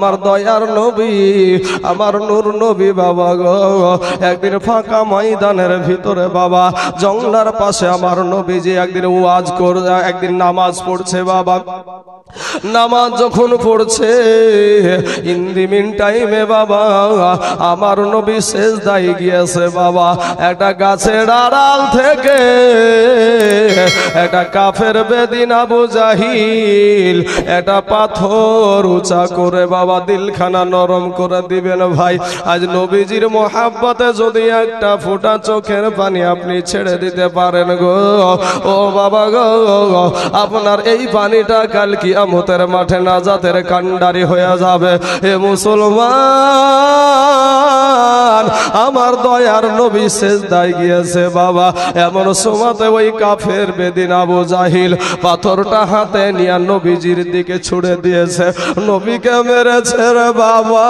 আমার দয়ার নবী আমার নূর নবী বাবা গো একদিন ফাঁকা ময়দানের ভিতরে বাবা জঙ্গলার পাশে আমার নবীজি একদিন ওয়াজ করে একদিন নামাজ পড়ছে বাবা নামাজ যখন পড়ছে ইন দি মিন টাইমে বাবা আমার নবী সেজদায় গিয়েছে বাবা একটা গাছের আড়াল থেকে একটা কাফের বেদিন আবু জাহিল একটা পাথর উঁচা করে বাবা দিলখানা নরম করে দিবেন ভাই আজ নবীজির মোহাব্বতে যদি একটা ফোঁটা চোখের পানি আপনি ছেড়ে দিতে পারেন গো ও বাবা গো আপনার এই পানিটা কাল কিয়ামতের মাঠে নাজাতের কান্ডারি হয়ে যাবে হে মুসলমান আমার দয়ার নবী সেজদায় গিয়েছে বাবা এমন সময়তে ওই কাফের বেদিন আবু জাহিল পাথরটা হাতে নিয়ে নবীজির দিকে ছুড়ে দিয়েছে নবীকে মেরেছে রে বাবা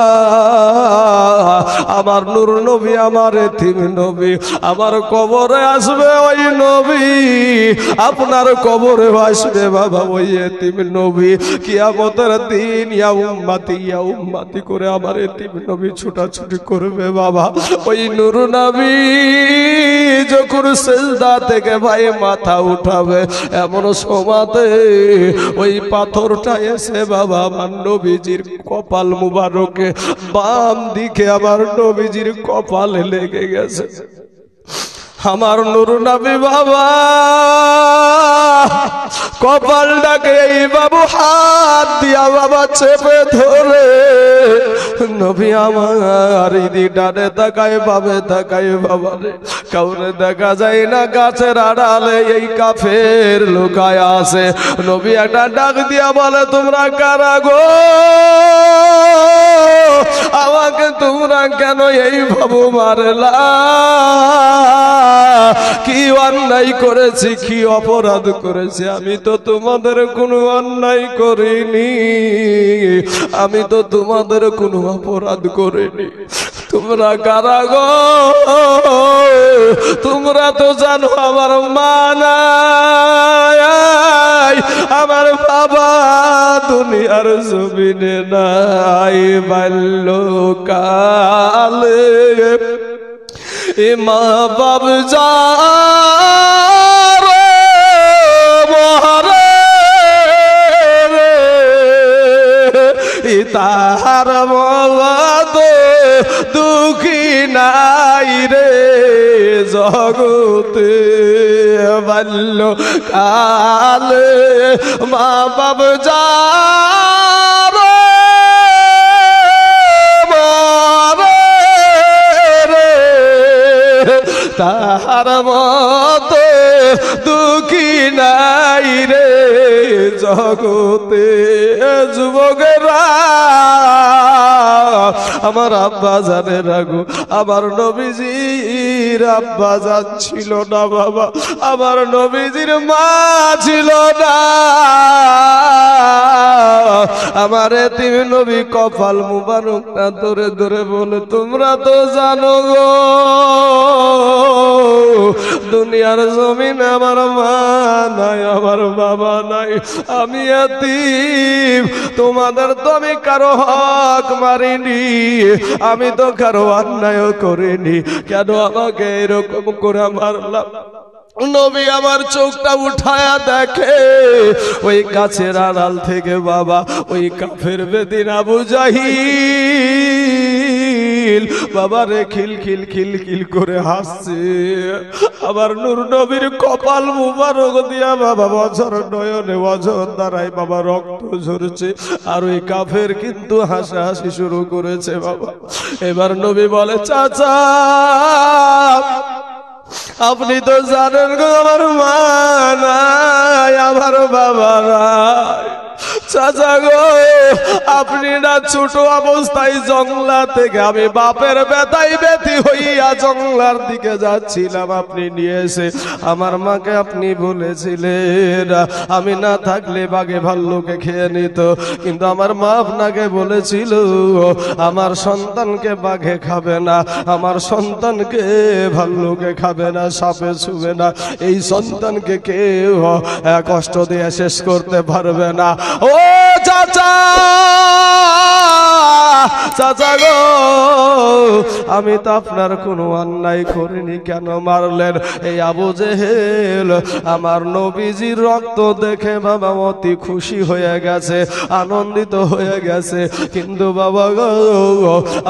আমার নূর নবী আমার এতিম নবী আমার কবরে আসবে ওই নবী আপনার কবরে আসবে বাবা ওই এতিম নবী কিয়ামতের দিন ইয়া উম্মতি করে আমার এতিম নবী ছুটাছুটি করবে বাবা ওই নূর নবী যখন সেজদা থেকে ভাই মাথা উঠাবে এমন সময়তে ওই পাথরটা এসে বাবা আমার নবীজির কপাল মুবারকে বাম দিকে আমার নবীজির কপালে লেগে গেছে আমার নূর নবী বাবা কপালটাকে এই বাবু হাত দিয়া বাবা চেপে ধরে নবী আমার ইদি ডানে তাকায় বামে তাকায় বাবা রে কাউরে দেখা যায় না গাছের আড়ালে এই কাফের লুকায় আছে নবী একটা ডাক দিয়া বলে তোমরা কারা গো আমাকে তোমরা কেন এই বাবু মারলা কি অন্যায় করেছি কি অপরাধ করেছি আমি তো তোমাদের কোনো অন্যায় করিনি আমি তো তোমাদের কোনো অপরাধ করিনি তোমরা কারা গো তোমরা তো জানো আমার মা নাই আমার বাবা দুনিয়ার জমিনে নাই বাল্যকালে মা বাপ যারে মহারে তাহার মতো দুঃখী নাই রে জগতে বাল্যকালে মা বাপ যারে তাহার মতো দুঃখী নাই রে জগতে যুবকেরা আমার আব্বা জানে রাগো আমার নবীজির আব্বা জান ছিল না বাবা আমার নবীজির মা ছিল না আমার এতিম নবী কপাল মুবারক না ধরে ধরে বলে তোমরা তো জানো গো দুনিয়ার জমিনে আমার মা নাই আমার বাবা নাই আমি এতিম তোমাদের তো আমি কারো হক মারিনি আমি তো কারো অন্যায় করিনি কেন আমাকে এরকম করে মারলাম নবী আমার চোখটা উঠায়া দেখে ওই গাছের আড়াল থেকে বাবা ওই কাফের বেদিন আবু জাহিল বাবা রে খিল খিল খিল খিল করে হাসছে আবার নূর নবীর কপাল মুবারক দিয়া বাবা বছর নয়নে বছর দ্বারাই বাবা রক্ত ঝরছে আর ওই কাফের কিন্তু হাসাহাসি শুরু করেছে বাবা এবার নবী বলে চাচা আপনি তো জানেন গো আমার মা নাই আমার বাবা নাই চাচা গো আপনি না ছোট অবস্থায় জঙ্গলা থেকে আমি বাপের ব্যথায় ব্যথি হইয়া জঙ্গলার দিকে যাচ্ছিলাম আপনি নিয়ে এসে আমার মাকে আপনি বলেছিলেন আমি না থাকলে বাঘে ভাল্লুকে খেয়ে নিত কিন্তু আমার মা আপনাকে বলেছিল আমার সন্তানকে বাঘে খাবে না আমার সন্তানকে ভাল্লুকে খাবে না সাপে ছুবে না এই সন্তানকে কেউ কষ্ট দিয়ে শেষ করতে পারবে না ও চাচা চাচা গো আমি তো আপনার কোনো অন্যায় করিনি, কেন মারলেন? এই আবু জেহেল আমার নবীজির রক্ত দেখে বাবা অতি খুশি হয়ে গেছে, আনন্দিত হয়ে গেছে, কিন্তু বাবা গো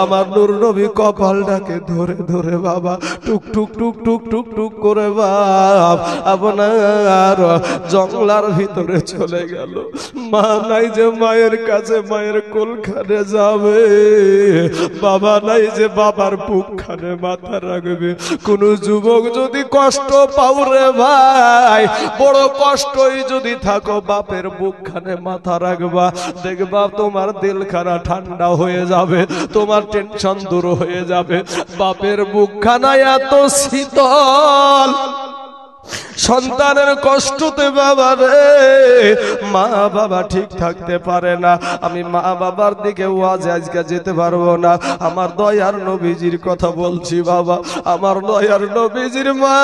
আমার নূর নবী কপালটাকে ধরে ধরে বাবা টুক টুক টুক টুক টুক টুক করে বাপ আপনার জঙ্গলার ভিতরে চলে গেল। মা নাই যে মায়ের কাছে মায়ের কোলখানে যাবে, বাবা নাই যে বাবার বুকখানে মাথা রাখবে। কোন যুবক যদি কষ্ট পাও রে ভাই, বড় কষ্টই যদি থাকো, বাপের বুকখানে মাথা রাখবা, দেখবা তোমার দিলখানা ঠান্ডা হয়ে যাবে, তোমার টেনশন দূর হয়ে যাবে। বাপের বুকখানা এত শীতল, সন্তানের কষ্টতে বাবা রে মা বাবা ঠিক থাকতে পারে না। আমি মা বাবার দিকে ওয়াজে আজকে যেতে পারবো না, আমার দয়ার নবীজির কথা বলছি বাবা। আমার দয়ার নবীজির মা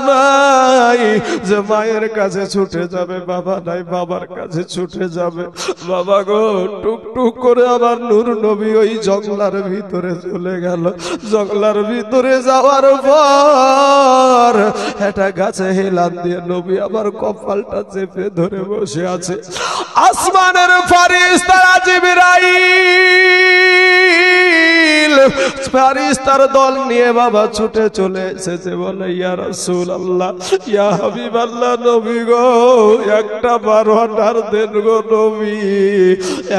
নাই যে মায়ের কাছে ছুটে যাবে, বাবা নাই বাবার কাছে ছুটে যাবে। বাবা গো টুক টুক করে আমার নূর নবী ওই জঙ্গলার ভিতরে চলে গেল। জঙ্গলার ভিতরে যাওয়ার পর একটা গাছে হেলান দিয়ে নবী আবার কপালটা চেপে ধরে বসে আছে। আসমানের ফেরেশতারা জিবরাইল ফেরেশতার দল নিয়ে বাবা ছুটে চলে এসেছে, বলে ইয়া রাসূলুল্লাহ, ইয়া হাবিবাল্লাহ, নবী গো একটা বার অর্ডার দেন গো নবী,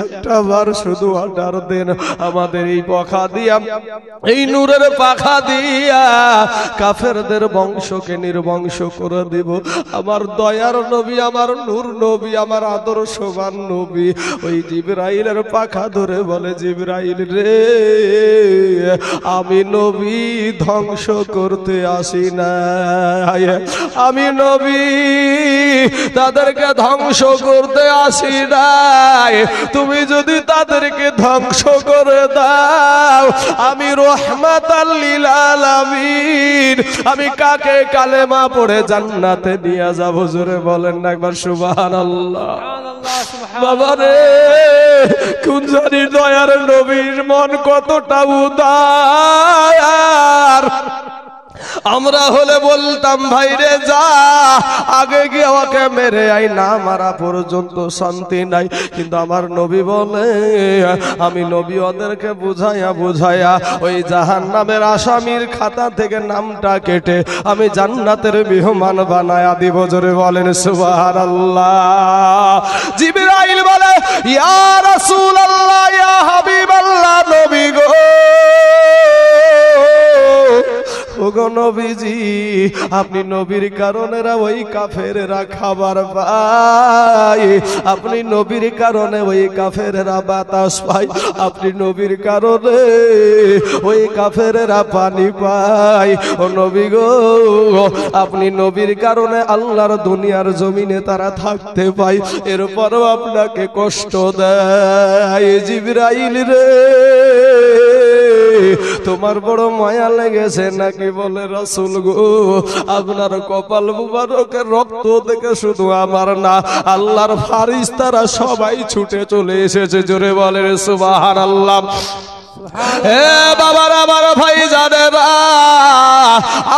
একটা বার শুধু অর্ডার দেন, আমাদের এই পাখা দিয়া, এই নূরের পাখা দিয়া কাফেরদের বংশকে নির্বংশ করে দিব। আমার দয়ার নবী, আমার নূর নবী, আমার আদর্শবান নবী ওই জিবরাইলের পাখা ধরে বলে, জিবরাইল রে আমি নবী ধ্বংস করতে আসি না, আমি নবী তাদেরকে ধ্বংস করতে আসি নাই, তুমি যদি তাদেরকে ধ্বংস করে দাও আমি রহমাতাল লিল আলামিন, আমি কাকে কালেমা পড়ে জান্নাতে নিয়ে যাব। জোরে বলেন না একবার সুবহানাল্লাহ। বাবা রে কোন জানি দয়ার নবীর মন কতটা উদার। আমরা হলে বলতাম ভাই রে যা আগে গিয়ে ওকে মেরে আই, না মারা পর্যন্ত শান্তি নাই। কিন্তু আমার নবী বলে, আমি নবী ওদেরকে বুঝাইয়া বুঝাইয়া ওই জাহান্নামের আসামির খাতা থেকে নামটা কেটে আমি জান্নাতের মেহমান বানায়া দিব। জোরে বলেন সুবহানাল্লাহ। জিবরাইল বলে, ইয়া রাসূলুল্লাহ, ইয়া হাবিবাল্লাহ, নবী গো ওগো নবীজি, আপনি নবীর কারণে ওই কাফেরেরা খাবার পায়, আপনি নবীর কারণে ওই কাফেরেরা বাতাস পায়, আপনি নবীর কারণে ওই কাফেরেরা পানি পায়। ও নবী গো আপনি নবীর কারণে আল্লাহর দুনিয়ার জমিনে তারা থাকতে পায়, এরপরও আপনাকে কষ্ট দেয়। জিবরাইল রে তোমার বড় মায়া লেগেছে নাকি? বলে রাসূল গো আপনার কপাল মুবারকের রক্ত দেখে শুধু আমার না আল্লাহর ফেরেশতারা সবাই ছুটে চলে এসেছে। জোরে বলেন সুবহানাল্লাহ। হে বাবার আমার ভাই জানেরা,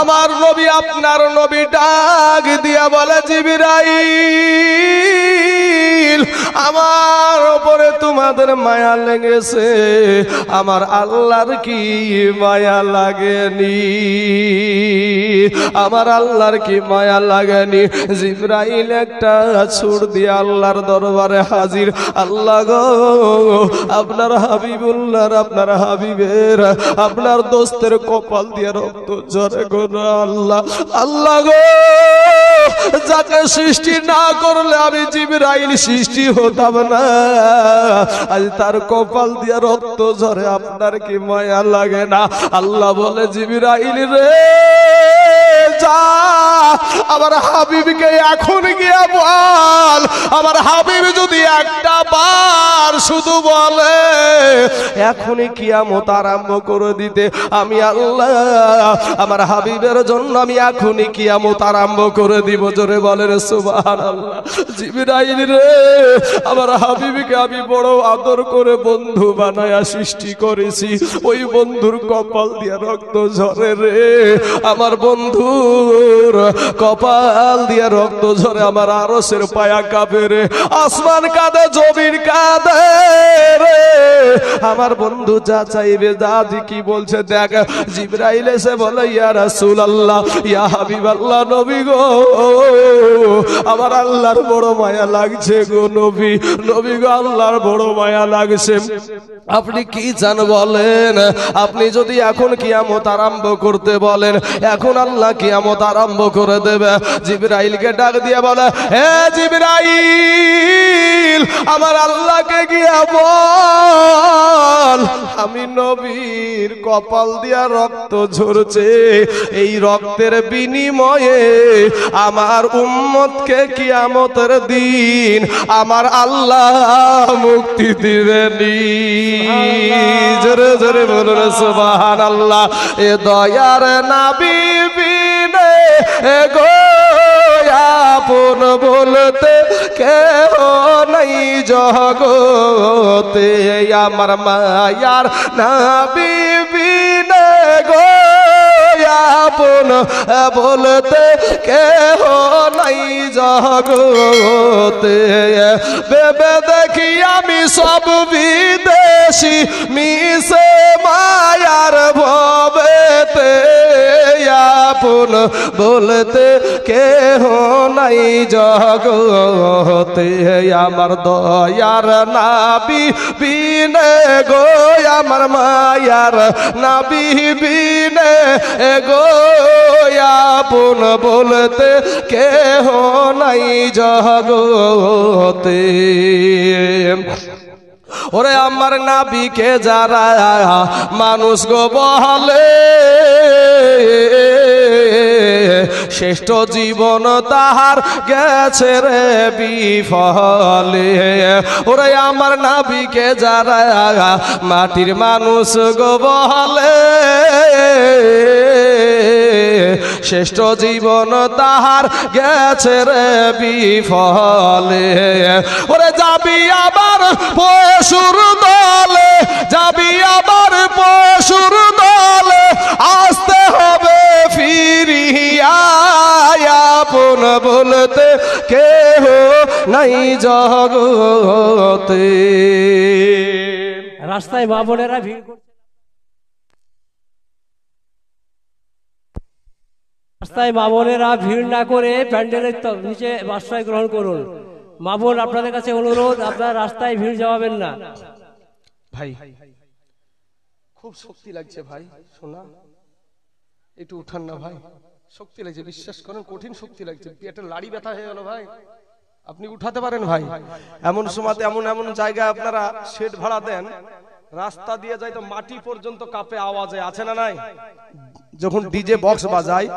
আমার নবী আপনার নবী ডাক দিয়া বলে, জিবরাইল আমার উপরে তোমাদের মায়া লেগেছে, আমার আল্লাহর কি মায়া লাগেনি? আমার আল্লাহর কি মায়া লাগেনি? জিবরাইল একটা ছুট দিয়ে আল্লাহর দরবারে হাজির। আল্লাহ গো আপনার হাবিবুল্লাহর, আপনার হাবিবের, আপনার দোস্তের কপাল দিয়ে রক্ত ঝরে গো আল্লাহ। আল্লাহ গো যাকে সৃষ্টি না করলে আমি জিবরাইল সৃষ্টি হতাম না, আজ তার কপাল দিয়ে রক্ত ঝরে, আপনার কি মায়া লাগে না? আল্লাহ বলে, জিবরাইল রে যা আমার হাবিবকে এখন গিয়া বল, আমার হাবিব যদি একটা বার শুধু বলে এখনই কিয়ামত আরম্ভ করে দিতে, আমি আল্লাহ আমার হাবিবের জন্য আমি এখনই কিয়ামত আরম্ভ করে দিব। জোরে বলে রে সুবহানাল্লাহ। জিবরাইল রে, আমার হাবিবকে আমি বড় আদর করে বন্ধু বানায়া সৃষ্টি করেছি, ওই বন্ধুর কপাল দিয়া রক্ত ঝরে রে, আমার বন্ধুর কপাল দিয়া রক্ত ঝরে, আমার আরশের পায়া কাঁপে রে, আসমান কাঁদে, জমিন কাঁদে রে, আমার বন্ধু যা চাইবে দাদি কি বলছে দেখ। জিবরাইল এসে বলে ইয়া রাসূলুল্লাহ, ইয়া হাবিবাল্লাহ, নবী গো আমার আল্লাহর বড় মায়া লাগছে গো নবী, নবী গো আল্লাহর বড় মায়া লাগছে, আপনি কি চান বলেন? আপনি যদি এখন কিয়ামত আরম্ভ করতে বলেন এখন আল্লাহ কিয়ামত আরম্ভ করে দেবে। জিবরাইলকে ডাক দিয়ে বলে, হে জিবরাইল, আমার আল্লাহকে গিয়া বল আমি নবীর কপাল দিয়া রক্ত ঝরছে, এই রক্তের বিনিময়ে আমার উম্মতকে কিয়ামতের দিন আমার আল্লাহ মুক্তি দিবেনি। জোরে জোরে বলুন সুবহানাল্লাহ। এ দয়ার নবী বিনে গো আপন বলতে কেহ নাই জগতে, আমার মায়ার নবী বিনে গো আপন বলতে কেহ নাই জগতে, ভেবে দেখি আমি সব বিদেশি মিশে মায়ার ভবেতে, আপন বলতে কেহ নাই জগতে, আমার দয়ার নবী বিনে গো আমার মায়ার নবী বিনে গো আপন বলতে কেহ নাই জগতে। ওরে আমার নবীকে যারা মানুষ গো বলে শ্রেষ্ঠ জীবন তাহার গেছে রে বিফলে, ওরে আমার নবীকে যারা মাটির মানুষ গো বলে শ্রেষ্ঠ জীবন তাহার গেছে রে বিফলে, ওরে যাবি আবার পশুর দলে, যাবি আবার পশুর দলে, আসতে হবে ফিরিয়া, আপন বলতে কেহ নাই জগতে। রাস্তায় মা বোনেরা ভিড় করছে, রাস্তায় মা বোনেরা ভিড় না করে প্যান্ডেলের নিচে আশ্রয় গ্রহণ করুন। মা বোন আপনাদের কাছে অনুরোধ, আপনারা রাস্তায় ভিড় জমাবেন না। ভাই খুব শক্তি লাগছে ভাই, শোনা একটু উঠান না ভাই, শক্তি লাগছে, বিশ্বাস করেন কঠিন শক্তি লাগছে, পেটে লাড়ি ব্যথা হয়ে গেল ভাই, আপনি উঠাতে পারেন ভাই। এমন সময় এমন এমন জায়গায় আপনারা শেড ভাড়া দেন, রাস্তা দিয়ে যায় তো মাটি পর্যন্ত কাঁপে আওয়াজে, আছে না নাই? যখন ডিজে বক্স বাজায়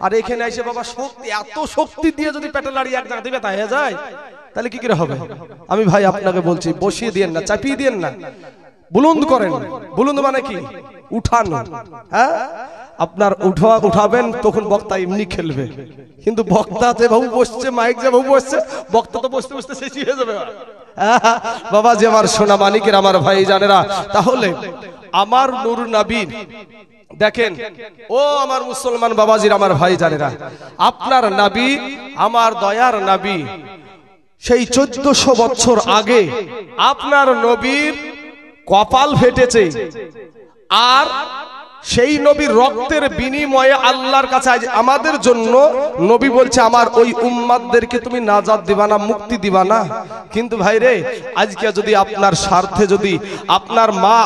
আর এখানে এসে বাবা শক্তি, এত শক্তি দিয়ে যদি পেটে লাড়ি এক জায়গা দিবে তাই হয়ে যায়, তাহলে কি করে হবে? আমি ভাই আপনাকে বলছি, বসিয়ে দিয়েন না, চাপিয়ে দিয়েন না, বুলন্দ করেন। বুলন্দ মানে কি? উঠানো। হ্যাঁ, আপনার উঠাবেন তখন বক্তা এমনি খেলবে, কিন্তু বক্তা যেভাবে বসছে, মাইক যেভাবে বসছে, বক্তা তো বসতে বসতে শেষ হয়ে যাবে বাবা। যে আমার সোনা মানিকের আমার ভাই জানেরা, তাহলে আমার নূর নবী দেখেন, ও আমার মুসলমান বাবাজির আমার ভাই জানেরা, আপনার নবী আমার দয়ার নবী সেই 1400 বছর আগে আপনার নবীর কপাল ফেটেছে, আর সেই নবীর রক্তের বিনিময়ে আল্লাহর কাছে আমাদের জন্য নবী বলছে আমার ওই উম্মাতদেরকে তুমি নাজাত দিবা না, মুক্তি দিবা না। কিন্তু ভাই রে, আজকে যদি আপনার স্বার্থে, যদি আপনার মা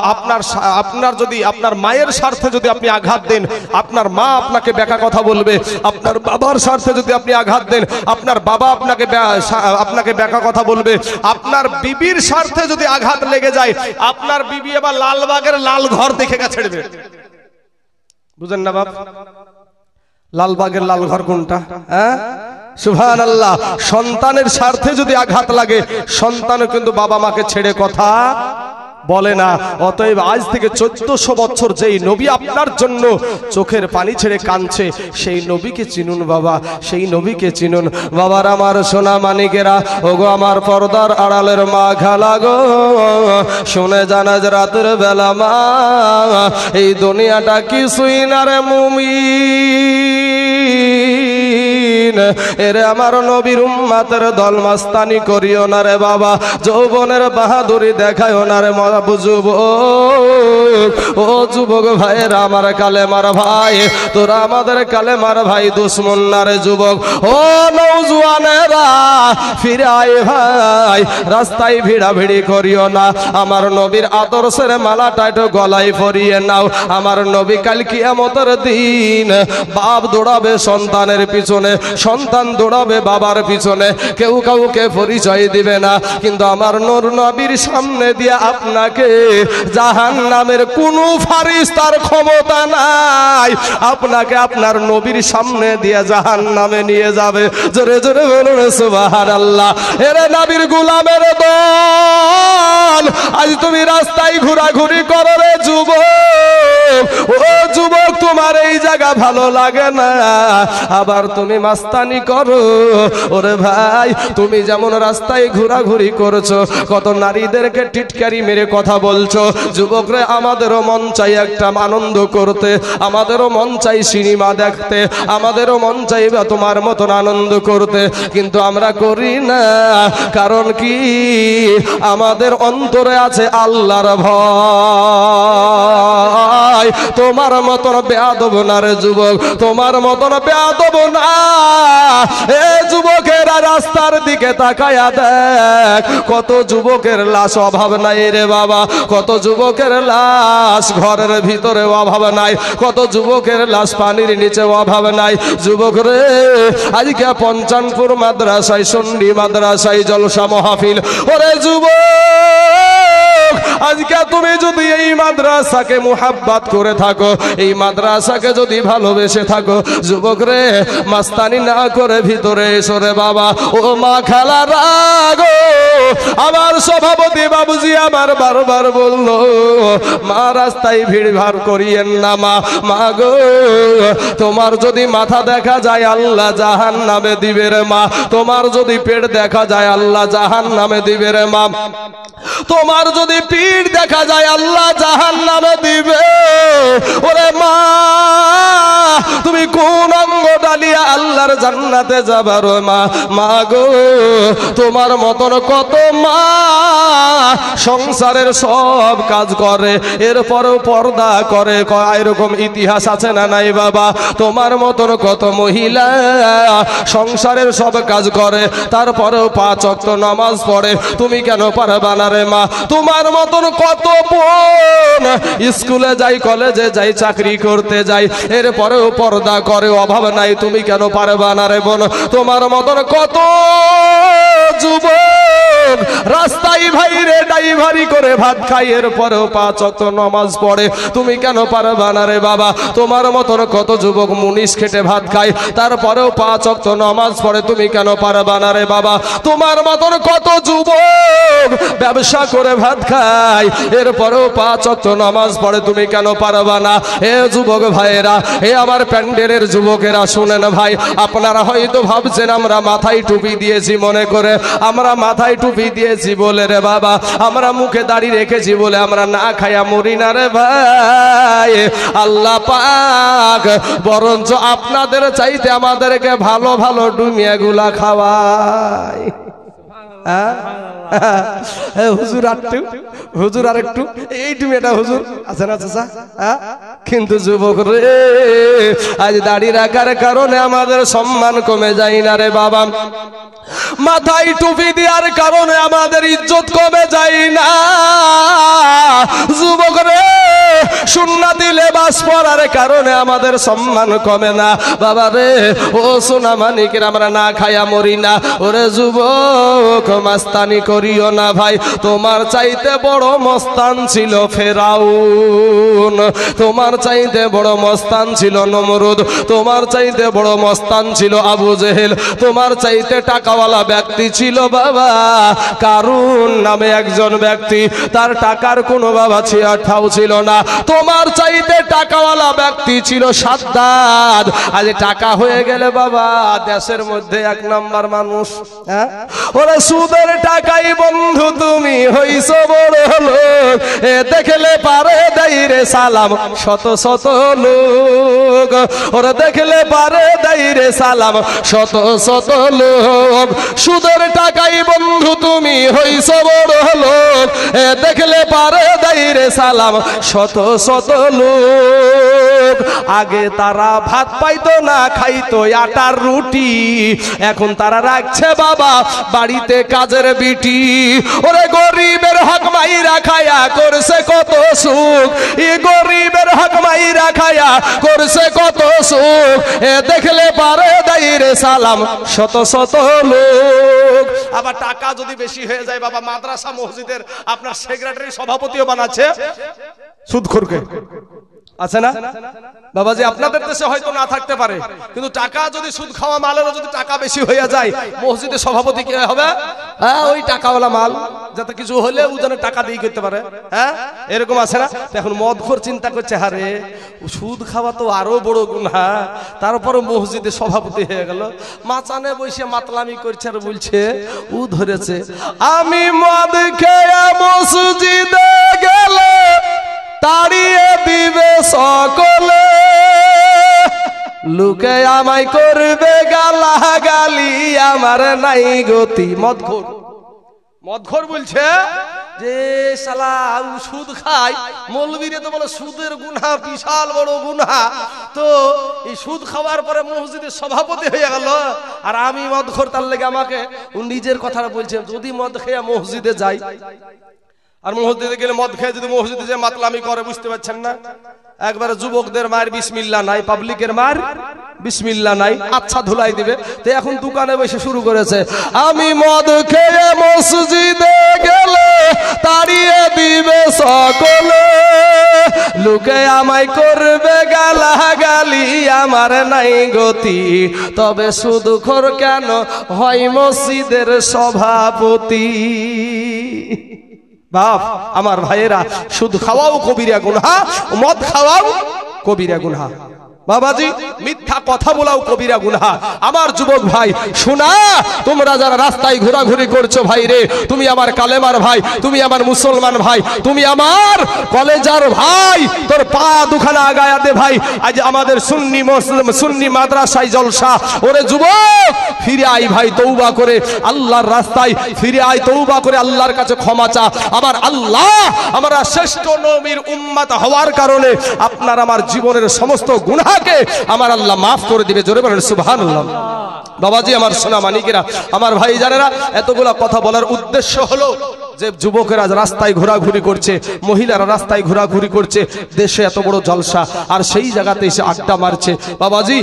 আপনার যদি আপনার মায়ের স্বার্থে যদি আপনি আঘাত দেন, আপনার মা আপনাকে বেকা কথা বলবে, আপনার বাবার স্বার্থে যদি আপনি আঘাত দেন, আপনার বাবা আপনাকে বেকা কথা বলবে, আপনার বিবির স্বার্থে যদি আঘাত লেগে যায়, আপনার বিবি এবার লালবাগের লাল ঘর দেখে ছেড়বে, বুঝেন না বাপ? লালবাগের লালঘর কোনটা? হ্যাঁ, সুবহানাল্লাহ। সন্তানের স্বার্থে যদি আঘাত লাগে, সন্তানও কিন্তু বাবা মাকে ছেড়ে কথা বলে না। অতএব আজ থেকে 1400 বছর যেই নবী আপনার জন্য চোখের পানি ছেড়ে কাঁদছে, সেই নবীকে চিনুন বাবা, সেই নবীকে চিনুন। বাবার আমার সোনা মানিকেরা, ওগো আমার পর্দার আড়ালের মা খালা গো, শুনে জানাজ রাতের বেলা মা, এই দুনিয়াটা কিছুই না রে মুমিন, এরে আমার নবীর উম্মতের দল মাস্তানি করিও না রে বাবা, যৌবনের বাহাদুরি দেখায়ও না রে যুবক। ও যুবক ভাইয়েরা, আমার কালেমার ভাই, তোরা আমাদের কালেমার ভাই, দুশ্মন না রে যুবক। ও নওজোয়ানেরা, ফিরে আয় ভাই, রাস্তায় ভিড়াভিড়ি করিও না, আমার নবীর আদর্শের মালাটা একটু গলায় পরিয়ে নাও। আমার নবী কাল কিয়ামতের দিন বাপ দৌড়াবে সন্তানের পিছনে, সন্তান দৌড়াবে বাবার পিছনে, কেউ কাউকে পরিচয় দিবে না, কিন্তু আমার নূর নবীর সামনে দিয়ে আপনাকে জাহান্নামের কোনো ফারিস্তার ক্ষমতা নাই, আপনাকে আপনার নবীর সামনে দিয়ে জাহান্নামে নিয়ে যাবে। জোরে জোরে বলুন সুবহানাল্লাহ। এরে নবীর গোলামের দল, আজ তুমি রাস্তায় ঘোরাঘুরি করো রে যুবক। ও যুবক, তোমার এই জায়গা ভালো লাগে না, আবার তুমি মাস্তানি করো। ওরে ভাই, তুমি যেমন রাস্তায় ঘোরাঘুরি করছো, কত নারীদেরকে টিটকারি মেরে কথা বলছো, যুবকরে আমাদেরও মন চাই একটা আনন্দ করতে, আমাদেরও মন চাই সিনেমা দেখতে, আমাদেরও মন চাইবে তোমার মতন আনন্দ করতে, কিন্তু আমরা করি না। কারণ কি? আমাদের অন্তরে আছে আল্লাহর ভয়। তোমার মতন বেয়াদব না রে যুবক, তোমার মতন বেয়াদব না। এ যুবকেরা, রাস্তার দিকে তাকায়া দেখ, কত যুবকের লাশ অভাব নাই রে বাবা, কত যুবকের লাশ ঘরের ভিতরে অভাব নাই, কত যুবকের লাশ পানির নিচে অভাব নাই। যুবক রে, আজকে পঞ্চানপুর মাদ্রাসায়, সন্ডি মাদ্রাসায় জলসা মাহফিল। ওরে যুবক, আজকে তুমি যদি এই মাদ্রাসাকে মুহাব্বত করে থাকো, এই মাদ্রাসাকে যদি ভালোবেসে থাকো, যুবক রে, মাস্তানি না করে ভিতরে এসো রে বাবা। ও মা খালা রাগো, আমার সভাপতি বাবুজি আমার বারবার বললো, মা রাস্তায় ভিড় ভার করিয়েন না মা। মা গো, তোমার যদি মাথা দেখা যায় আল্লাহ জাহান্নামে দিবে রে মা, তোমার যদি পেট দেখা যায় আল্লাহ জাহান্নামে দিবে রে মা, তোমার যদি পিঠ দেখা যায় আল্লাহ জাহান্নামে দিবে। ওরে মা, তুমি কোন অঙ্গ ডালিয়া আল্লাহর জান্নাতে যাবার মা? মা গো, তোমার মতন কত মা সংসারের সব কাজ করে, এরপরেও পর্দা করে, এরকম ইতিহাস আছে না নাই বাবা? তোমার মতন কত মহিলা সংসারের সব কাজ করে, তারপরেও 5 ওয়াক্ত নামাজ পড়ে, তুমি কেন পারবা না রে মা? তোমার মতন কত বোন স্কুলে যাই, কলেজে যাই, চাকরি করতে যাই, এরপরেও পর্দা করে, অভাব নাই, তুমি কেন পারবা না রে বোন? তোমার মতন কত যুবক রাস্তায় ভাইরে ড্রাইভারি করে ভাত খাই, এরপরেও 5 ওয়াক্ত নামাজ পড়ে, তুমি কেন পারবা না রে বাবা? তোমার মতন কত যুবক মুনিশ খেটে ভাত খায়, তারপরেও 5 ওয়াক্ত নামাজ পড়ে, তুমি কেন পারবা না রে বাবা? তোমার মতন কত যুবক ব্যবসা করে ভাত খায়, এরপরেও 5 ওয়াক্ত নামাজ পড়ে, তুমি কেন পারবা না? এ যুবক ভাইয়েরা, এ আমার প্যান্ডেলের যুবকেরা, শুনেন ভাই, আপনারা হয়তো ভাবছেন আমরা মাথায় টুপি দিয়েছি মনে করে, আমরা মাথায় টুপি দিয়েছি বলে রে বাবা, আমরা মুখে দাড়ি রেখেছি বলে আমরা না খায়া মরি না রে ভাই। আল্লাহ পাক বরঞ্চ আপনাদের চাইতে আমাদেরকে ভালো ভালো ডুমিয়াগুলা খাওয়ায়। হুজুর আরেকটু, হুজুর আরেকটু, এই তুমি এটা হুজুর আছে না চাচা? কিন্তু যুবক রে, আজ দাড়ি রাখার কারণে আমাদের সম্মান কমে যায় না রে বাবা, মাথায় টুপি দেওয়ার কারণে আমাদের ইজ্জত কমে যায় না। যুবক রে, সুন্নতি দামি লেবাস পরার কারণে আমাদের সম্মান কমে না বাবা রে। ও সোনা মানিকের আমরা না খায়া মরি না। ওরে যুবক মাস্তানি করিও না ভাই, তোমার চাইতে বড় মস্তান ছিল ফেরাউন, তোমার চাইতে বড় মস্তান ছিল নমরুদ, তোমার চাইতে বড় মস্তান ছিল আবু জেহেল, তোমার চাইতে টাকাওয়ালা ব্যক্তি ছিল বাবা কারুন নামে একজন ব্যক্তি, তার টাকার কোনো বাবা ছিয়াঠাও ছিল না। তোমার চাইতে টাকাওয়ালা ব্যক্তি ছিল সাদ্দাদ, আজ টাকা হয়ে গেলে বাবা দেশের মধ্যে এক নাম্বার মানুষ। হ্যাঁ ওরে সুদের টাকাই বন্ধু তুমি হইছ বড় লোক, এ দেখলে পারে দেই রে সালাম শত শত লোক, ওরে দেখলে পারে দেই রে সালাম শত শত লোক। সুদের টাকাই বন্ধু তুমি হইছ বড় লোক, এ দেখলে পারে দেই রে সালাম শত শত লোক। আগে তারা ভাত পাইতো না, খাইতো আটার রুটি, এখন তারা রাখছে বাবা বাড়িতে কাজের বিটি। ওরে গরিবের হক মাইরা খায়া করছে কত সুখ, ই গরিবের হক মাইরা খায়া করছে কত সুখ, এ দেখলে পারে দেই রে সালাম শত শত লোক। আবার টাকা যদি বেশি হয়ে যায় বাবা মাদ্রাসা মসজিদের আপনার সেক্রেটারি সভাপতিও বানাচ্ছে সুদখোরকে, আছে না বাবাজি? আপনাদের দেশে হয়তো না থাকতে পারে, কিন্তু টাকা যদি সুদ খাওয়া মালেরও যদি টাকা বেশি হয়ে যায় মসজিদের সভাপতি কে হবে? হ্যাঁ ওই টাকাওয়ালা মাল, যাতে কিছু হলে ও যেন টাকা দিয়ে করতে পারে। হ্যাঁ এরকম আছে না? এখন মদখোর চিন্তা করছে হারে সুদ খাওয়া তো আরো বড় গুনাহ, তারপরে মসজিদের সভাপতি হয়ে গেল, মাচানে বসে মাতলামি করছে আর বলছে ও ধরেছে আমি মদ খেয়ে মসজিদে গেলে তাড়িয়ে দিবে সকলে, লোকে আমায় করবে গালাগালি, আমার নাই গতি। মদখোর, মদখোর বলছে যে শালা সুদ খায়, মৌলবীরে তো বলে সুদের গুনাহ বিশাল বড় গুনাহ, তো এই সুদ খাওয়ার পরে মসজিদের সভাপতি হয়ে গেল, আর আমি মদখোর, তার লেগে আমাকে নিজের কথাটা বলছে যদি মদ খেয়ে মসজিদে যাই, আর মসজিদে গেলে মদ খেয়ে যদি মসজিদে যে মাতলামি করে, বুঝতে পারছেন না? একবারে যুবকদের মায়ের বিসমিল্লাহ নাই, পাবলিকের মায়ের বিসমিল্লাহ নাই, আচ্ছা ধুলাই দিবে। তো এখন দোকানে বসে শুরু করেছে আমি মদ খেয়ে মসজিদে গেলে তাড়িয়ে দিবে সকলে, লোকে আমায় করবে গালাগালি, আমার নাই গতি, তবে সুদখোর কেন হয় মসজিদের সভাপতি। বাপ আমার ভাইয়েরা, সুদ খাওয়াও কবিরা গুনাহ, মদ খাওয়াও কবিরা গুনাহ। বাবাজি মিথ্যা কথা বলাও কবিরা গুনাহ। আমার যুবক ভাই শোনা, তোমরা যারা রাস্তায় ঘোরাঘুরি করছো ভাই রে, তুমি আমার কালেমার ভাই, তুমি আমার মুসলমান ভাই, তুমি আমার কলেজার ভাই, তোর পা দুখানা আগায়া দে ভাই। আজ আমাদের সুন্নি মুসলিম সুন্নি মাদ্রাসায় জলসা। ওরে যুবক ফিরে আই ভাই, তওবা করে আল্লাহর রাস্তায় ফিরে আই, তওবা করে আল্লাহর কাছে ক্ষমা চা। আবার আল্লাহ আমরা শ্রেষ্ঠ নবীর উম্মত হওয়ার কারণে আপনার আমার জীবনের সমস্ত গুনাহ আমার আল্লাহ মাফ করে দিবে। জোরে বলেন সুবহানাল্লাহ। বাবাজি আমার সোনা মানিকেরা, আমার ভাই জানেরা, এতগুলা কথা বলার উদ্দেশ্য হলো যে যুবকেরা রাস্তায় ঘোরাঘুরি করছে, মহিলারা রাস্তায় ঘোরাঘুরি করছে, দেশে এত বড় জলসা, আর সেই জায়গাতে এসে আড্ডা মারছে। বাবাজি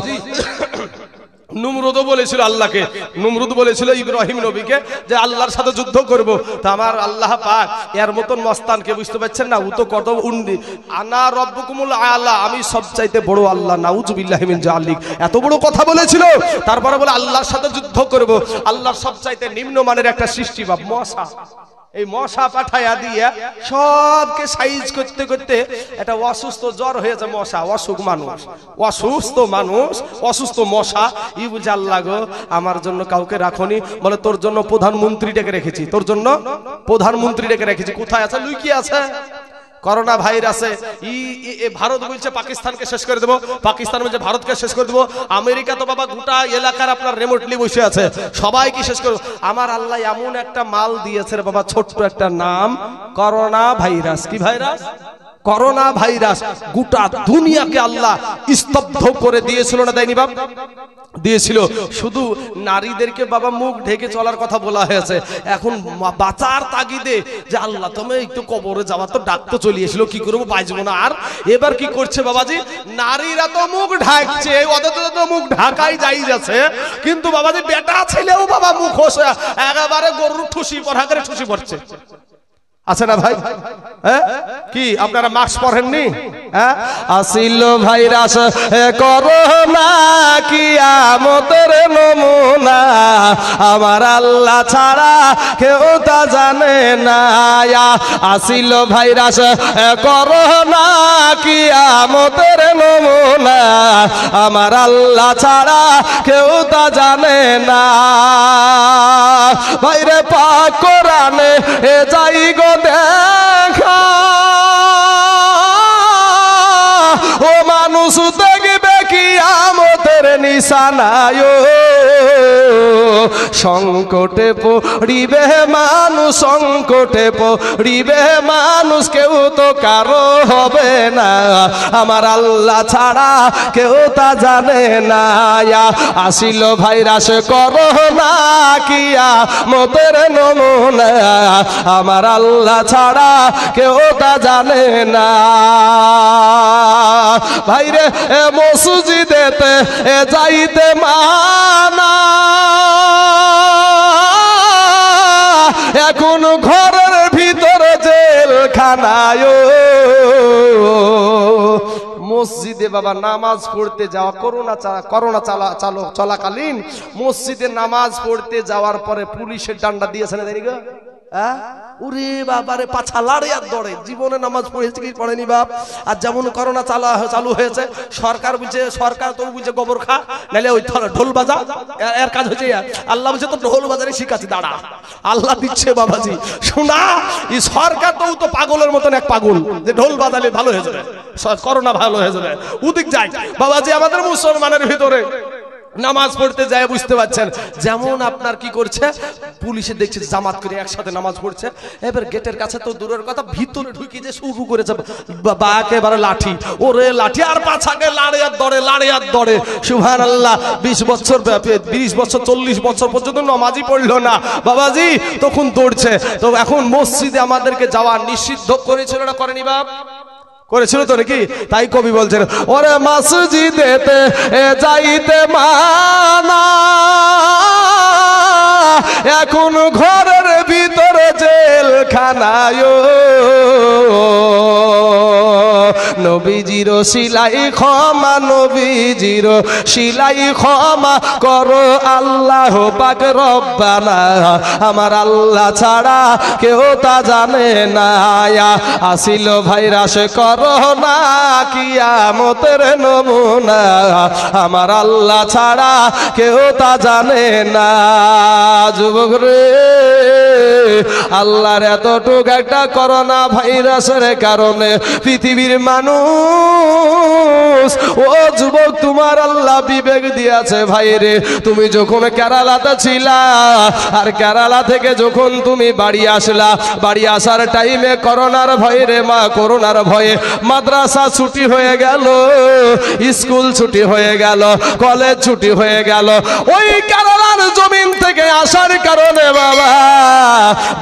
নমরুদ বলেছিল আল্লাহকে, নমরুদ বলেছিল ইব্রাহিম নবীকে যে আল্লাহর সাথে যুদ্ধ করব, তা আমার আল্লাহ পাক এর মতন মস্তানকে, বুঝতে পারছেন না, ও তো কত উন্দি, আনা রব্বুকুমুল আলা, আমি সবচাইতে বড় আল্লাহ, নাউজুবিল্লাহি মিন জালিক, এত বড় কথা বলেছিল। তারপরে বলে আল্লাহর সাথে যুদ্ধ করব, আল্লাহর সবচাইতে নিম্নমানের একটা সৃষ্টি বা মশা, এই মশা পাঠায়া দিয়া সবকে সাইজ করতে করতে এটা অসুস্থ জ্বর হয়েছে মশা, অসুখ মানুষ, অসুস্থ মানুষ, অসুস্থ মশা। ই বলছে আল্লাহ গো আমার জন্য কাউকে রাখনি, বলে তোর জন্য প্রধানমন্ত্রী ডেকে রেখেছি, তোর জন্য প্রধানমন্ত্রী ডেকে রেখেছি। কোথায় আছে? লুকিয়ে আছে। করোনা ভাইরাসে ভারত বলছে পাকিস্তানকে শেষ করে দেবো, পাকিস্তান বলছে ভারতকে শেষ করে দেবো, আমেরিকা তো বাবা গোটা এলাকার আপনার রিমোটলি বসে আছে, সবাইকে শেষ করবো। আমার আল্লাহ এমন একটা মাল দিয়েছে রে বাবা, ছোট্ট একটা নাম, করোনা ভাইরাস। কি ভাইরাস? করোনা ভাইরাস গোটা দুনিয়াকে আল্লাহ স্তব্ধ করে দিয়েছিল না, দেয়নি বাপ? দিয়েছিল। শুধু নারীদেরকে বাবা মুখ ঢেকে চলার কথা বলা হয়েছে। এখন বাঁচার তাগিদে যে আল্লাহ তুমি একটু কবরে যাওয়ার তো ডাক তো চলে এসেছিল, কি করবো বাঁচবো না আর। এবার কি করছে বাবাজি, নারীরা তো মুখ ঢাকছে, ওদের তো মুখ ঢাকাই যাই যাচ্ছে, কিন্তু বাবাজি বেটা ছেলেও বাবা মুখ হোসে একেবারে গরুর ঠুসি পড়া করে ঠুসি পড়ছে। আছে না ভাই? কি আপনারা মাস্ক পরেননি? আসিল ভাইরাস করোনা কিয়ামতের নমুনা, আমার আল্লাহ ছাড়া কেউ তা জানে না। আসিল ভাইরাস করোনা কিয়ামতের নমুনা, আমার আল্লাহ ছাড়া কেউ তা জানে না। ভাইরে পাক কোরআনে যাই গো দেখা, ও মানুষ দেখবে কিয়ামতের নিশানায়, সংকটে পড়িবে মানুষ, সংকটে পড়িবে মানুষ, কেউ তো কারো হবে না, আমার আল্লাহ ছাড়া কেউ তা জানে না। আসিল ভাইরাস করোনা কিয়ামতের নমুনা, আমার আল্লাহ ছাড়া কেউ তা জানে না। ভাইরে মসজিদেতে যাইতে মানা, এখন ঘরের ভিতরে জেলখানায়। মসজিদে বাবা নামাজ পড়তে যাওয়া, করোনা চলাকালীন মসজিদে নামাজ পড়তে যাওয়ার পরে পুলিশের ডান্ডা দিয়েছে না, দেয়নি গো? ওরে বাবারে পাছা লাড়ে আর দৌড়ে, জীবনে নামাজ পড়েছে কি পড়েনি বাপ। আর যেমন করোনা চালু হয়েছে, সরকার বুঝে, সরকার তো বুঝে গোবর খা, নাহলে ওই ঢোল বাজা, এর কাজ হয়েছে। আল্লাহ বুঝে তো ঢোল বাজারে শিখাচ্ছি, দাঁড়া আল্লাহ দিচ্ছে বাবাজি শোনা। এই সরকার তো পাগলের মতন এক পাগল, যে ঢোল বাজালে ভালো হয়ে যাবে, করোনা ভালো হয়ে যাবে, ওদিক যায় বাবাজি। আমাদের মুসলমানের ভিতরে নামাজ পড়তে যায়, বুঝতে পারছেন, যেমন আপনার কি করছে, পুলিশে দেখছে জামাত করে একসাথে নামাজ পড়ছে, এবার গেটের কাছে তো দূরের কথা, ভিতরে ঢুকি যে শুরু করেছে বা একেবারে লাঠি, ওরে লাঠি, আর পাছাকে লাড়ে আর দড়ে, লাড়ে আর দড়ে। সুবহানাল্লাহ, 20 বছর 20 বছর 40 বছর পর্যন্ত নামাজই পড়লো না বাবাজি, তখন দৌড়ছে। তো এখন মসজিদে আমাদেরকে যাওয়া নিষিদ্ধ করেছিল না, করেনি বাপ? করেছিল তো নাকি? তাই কবি বলছেন, ওরে মসজিদেতে যাইতে মানা, এখন ঘরের ভিতরে জেলখানায়। নবীজির সিলাই ক্ষমা, নবীজির সিলাই ক্ষমা করো আল্লাহ পাক রব্বানা, আমার আল্লাহ ছাড়া কেউ তা জানে না। আসিল ভাইরাস করোনা কিয়ামতের নমুনা, আমার আল্লাহ ছাড়া কেউ তা জানে না। যুবক রে, আল্লাহর এতটুকু একটা করোনা ভাইরাসের কারণে পৃথিবীর মানুষ, ও যুবক তোমার আল্লাহ বিবেক দিয়েছে ভাইরে। তুমি যখন কেরালাতে ছিলা, আর কেরালা থেকে যখন তুমি বাড়ি আসলা, বাড়ি আসার টাইমে করোনার ভয়ে রে মা, করোনার ভয়ে মাদ্রাসা ছুটি হয়ে গেল, স্কুল ছুটি হয়ে গেল, কলেজ ছুটি হয়ে গেল। ওই কেরালার জমিন থেকে আসার কারণে বাবা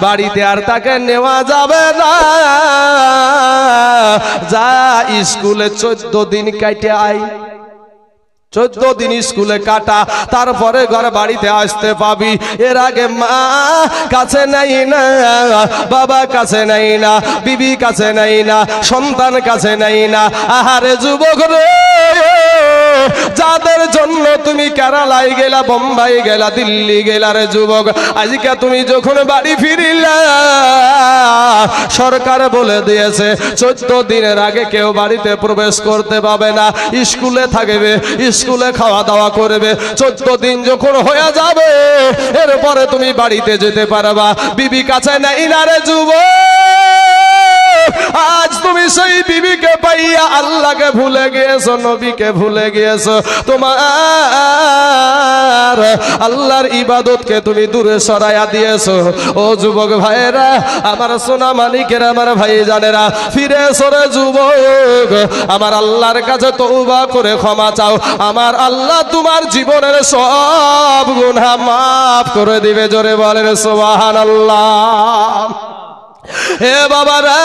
বাড়িতে আর তাকে নেওয়া যাবে না, যা স্কুলে 14 দিন কাটে আয়, 14 দিন স্কুলে কাটা, তারপরে ঘরে বাড়িতে আসতে পাবি। এর আগে মা কাছে নাই না, বাবা কাছে নাই না, বিবি কাছে নাই না, সন্তান কাছে নাই না। আহারে যুবক রে, যাদের জন্য তুমি কেরালায় গেলা, বোম্বাই গেলা, দিল্লি গেলা রে যুবক, আজকে তুমি যখন বাড়ি ফিরিলা, সরকার বলে দিয়েছে 14 দিনের আগে কেউ বাড়িতে প্রবেশ করতে পাবে না, স্কুলে থাকবে, স্কুলে খাওয়া দাওয়া করবে। 14 দিন যখন হয়ে যাবে, এরপরে তুমি বাড়িতে যেতে পারবা। বিবি কাছে নাই না রে যুবক, আজ তুমি সেই বিবিকে পাইয়া আল্লাহকে ভুলে গিয়েছো, নবীকে ভুলে গিয়েছো, তোমার আল্লাহর ইবাদতকে তুমি দূরে সরাইয়া দিয়েছো। ও যুবক ভাইয়েরা, আমার সোনা মানিকেরা, আমার ভাই জানেরা, ফিরে সরে যুবক, আমার আল্লাহর কাছে তওবা করে ক্ষমা চাও। আমার আল্লাহ তোমার জীবনের সব গুনাহ মাফ করে দিবে। জোরে বলেন সুবহানাল্লাহ। হে বাবারা,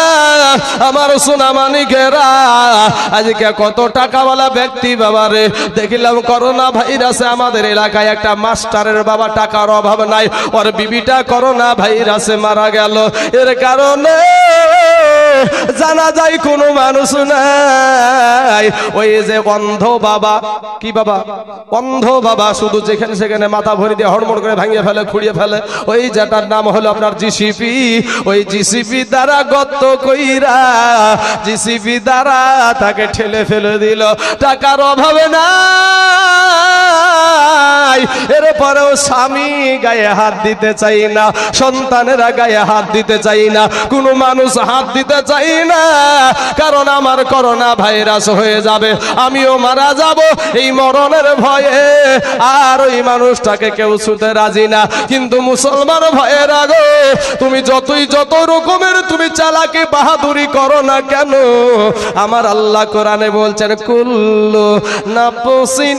আমার সোনা মানিকেরা, আজকে কত টাকাওয়ালা ব্যক্তি বাবারে দেখিলাম করোনা ভাইরাসে আমাদের এলাকায় একটা মাস্টারের বাবা টাকার অভাব নাই, ওর বিবিটা করোনা ভাইরাসে মারা গেল। এর কারণে জানা যায় কোনো মানুষ নাই। ওই যে অন্ধ বাবা, কি বাবা, অন্ধ বাবা, শুধু যেখানে সেখানে মাথা ভরি দিয়ে হড়মড় করে ভাঙিয়ে ফেলে, খুঁড়িয়ে ফেলে, ওই যেটার নাম হলো আপনার জিসিপি। ওই জিসিপি দ্বারা গর্ত কইরা জিসিপি দ্বারা তাকে ঠেলে ফেলে দিল। টাকার অভাবে নাই, এরপরেও স্বামী গায়ে হাত দিতে চাই না, সন্তানেরা গায়ে হাত দিতে চাই না, কোনো মানুষ হাত দিতে চাই না, কারণ আমার করোনা ভাইরাস হয়ে যাবে, আমিও মারা যাব এই মরণের ভয়ে। আর ওই মানুষটাকে কেউ ছুতে রাজি না। কিন্তু মুসলমান ভাইয়েরা গো, তুমি যত রকমের তুমি চালাকি বাহাদুরি করো না কেন, আমার আল্লাহ কোরআনে বলছেন কুল্লু নাফসিন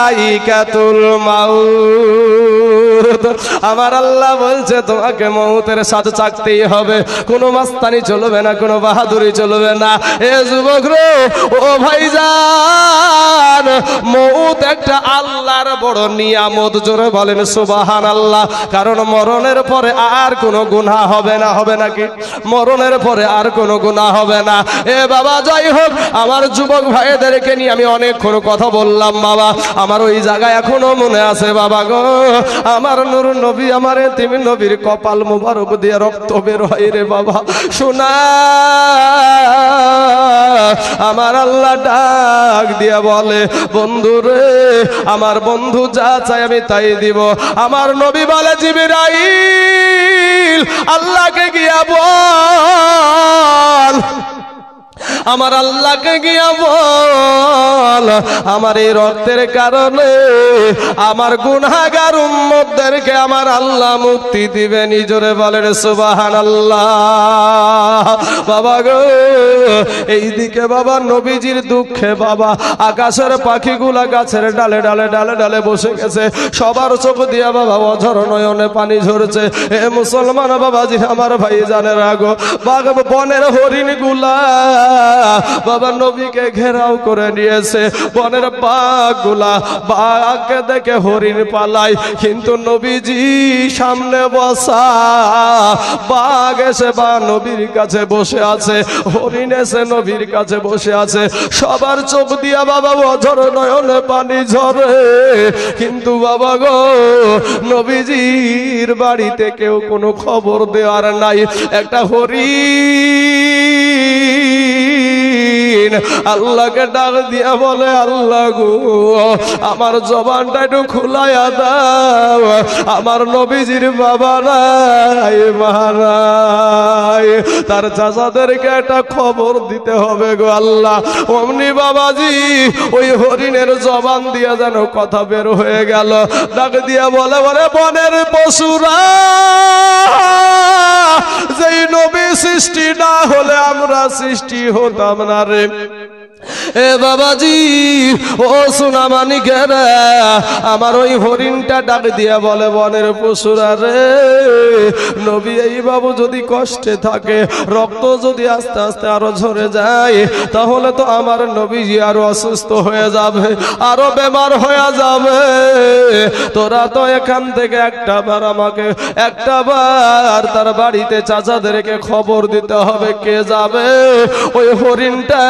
যায়িকাতুল মাউত। আমার আল্লাহ বলছে তোমাকে মউতের স্বাদ চাকতেই হবে, কোনো মাস্তানি চলবে না, কোনো বাহাদুরি চলবে না। এ যুবক রে, ও ভাইজান, মউত একটা আল্লাহর বড় নিয়ামত। জোরে বলেন সুবহানাল্লাহ। কারণ মরণের পরে আর কোনো গুনাহ হবে না, হবে নাকি? মরণের পরে আর কোনো গুনাহ হবে না। এ বাবা, যাই হোক, আমার যুবক ভাইদেরকে নিয়ে আমি অনেকক্ষণ কথা বললাম বাবা। আমার ওই জায়গায় এখনো মনে আছে বাবা গো, আমার নূর নবী, আমার এতিম নবীর কপাল মোবারক দিয়ে রক্ত বের হয় রে বাবা। শোনা, আমার আল্লাহ ডাক দিয়ে বলে, বন্ধু রে, আমার বন্ধু যা চাই আমি তাই দিব। আমার নবী বলে, জিবরাইল আল্লাহকে গিয়া বল, আমার আল্লাহকে গিয়া বল, আমার এই রক্তের কারণে আমার গুনাহগার উম্মতদেরকে আমার আল্লাহ মুক্তি দিবেন। জোরে বলেন সুবহানাল্লাহ। বাবা গো, এইদিকে বাবা নবীজির দুঃখে বাবা আকাশের পাখিগুলা গাছের ডালে ডালে ডালে ডালে বসে গেছে, সবার চোখ দিয়া বাবা অঝর নয়নে পানি ঝরছে। এ মুসলমান বাবাজি, আমার ভাই জানের আগো, বাঘ বনের হরিণ গুলা বাবা নবীকে ঘেরাও করে নিয়েছে। বনের বাঘগুলা বাঘকে দেখে হরিণ পালায়, কিন্তু নবীজি সামনে বসা, বাঘ এসে বা নবীর কাছে বসে আছে, হরিণ এসে নবীর কাছে বসে আছে। সবার চোখ দিয়া বাবা অঝর নয়নে পানি ঝরে, কিন্তু বাবা গো, নবীজির বাড়িতে কেউ কোনো খবর দেওয়ার নাই। একটা হরিণ আল্লাহকে ডাক দিয়া বলে, আল্লাহ গো, আমার জবানটা একটু খুলাইয়া দাও, আমার নবীজির বাবা নাই, মা নাই, তার চাচাদেরকে একটা খবর দিতে হবে গো আল্লাহ। অমনি বাবাজি ওই হরিণের জবান দিয়া যেন কথা বের হয়ে গেল, ডাক দিয়া বলে, বলে বনের পশুরা, যেই নবী সৃষ্টি না হলে আমরা সৃষ্টি হতাম না রে। এ বাবাজি, ও সোনা মানিকেরা, আমার ওই হরিণটা ডাক দিয়া বলে, বনের পশুরা রে, নবী এই বাবু যদি কষ্টে থাকে, রক্ত যদি আস্তে আস্তে আরো ঝরে যায়, তাহলে তো আমার নবীজি আরো অসুস্থ হয়ে যাবে, আরো বেমার হয়ে যাবে। তোরা তো এখান থেকে একটা বার আমাকে একটা বার তার বাড়িতে চাচাদেরকে খবর দিতে হবে। কে যাবে? ওই হরিণটা